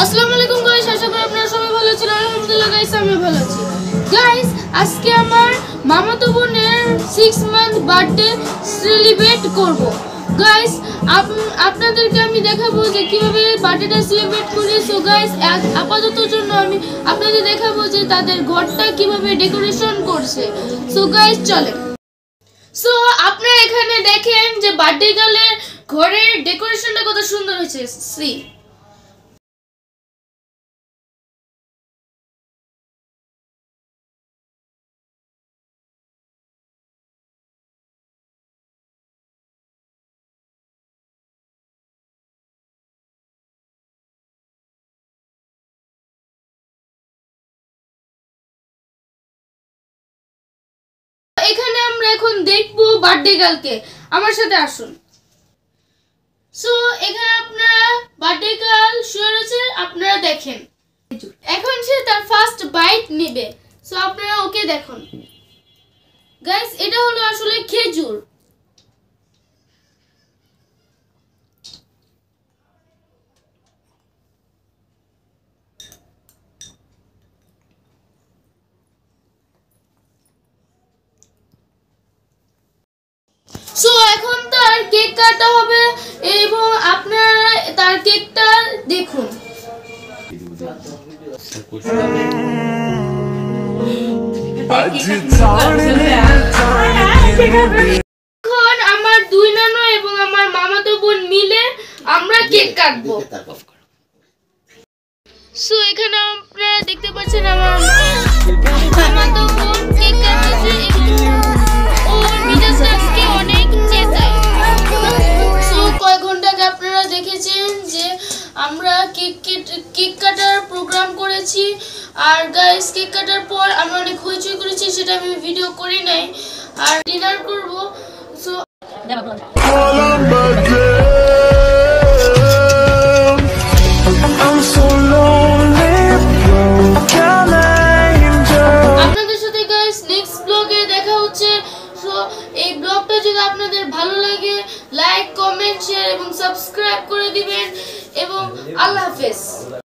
আসসালামু আলাইকুম গাইস, আশা করি আপনারা সবাই ভালো আছেন। আলহামদুলিল্লাহ গাইস, আমি ভালো আছি। গাইস, আজকে আমার মামাতো বোনের 6 মান্থ বার্থডে সেলিব্রেট করব। গাইস, আপনাদেরকে আমি দেখাবো যে কিভাবে বার্থডেটা সেলিব্রেট করি। সো গাইস, আপাতত জন্য আমি আপনাদের দেখাবো যে তাদের ঘরটা কিভাবে ডেকোরেশন করছে। সো গাইস, চলেন। সো আপনারা এখানে দেখেন যে বার্থডে গার্লের ঘরের ডেকোরেশনটা কত সুন্দর হয়েছে। সি এখানে আমরা এখন দেখবো বার্থডে গার্লকে। আমার সাথে আসুন। সো এখানে আপনারা বার্থডে গার্ল শুয়ে রয়েছে, আপনারা দেখেন। এখন সে তার ফার্স্ট বাইট নেবে। সো আপনারা ওকে দেখুন। গাইস, এটা হলো আসলে খেজুর। সো এখন তার কেক কাটা হবে এবং আপনারা তার কেকটা দেখুন। এখন আমার দুই নানু এবং আমার মামাতো বোন মিলে আমরা কেক কাটবো। সো এখানে আপনারা দেখতে পাচ্ছেন আমার মামাতো বোন কেক কাটছে এবং ওর মেজাজটা আজকে অনেক চেঁচায়। সো কয়েক ঘন্টা আগে আপনারা দেখেছেন যে আমরা কেক কাটার প্রোগ্রাম করেছি। আর গাইস, কেক কাটার পর আমরা অনেক হইচই করেছি, সেটা আমি ভিডিও করি নাই। আর ডিনার করব। সো আপনাদের সাথে গাইস নেক্সট ব্লগে দেখা হচ্ছে। সো এই ব্লগটা যদি আপনাদের ভালো লাগে, লাইক, কমেন্ট, শেয়ার এবং সাবস্ক্রাইব করে দিবেন এবং আল্লাহ হাফেজ।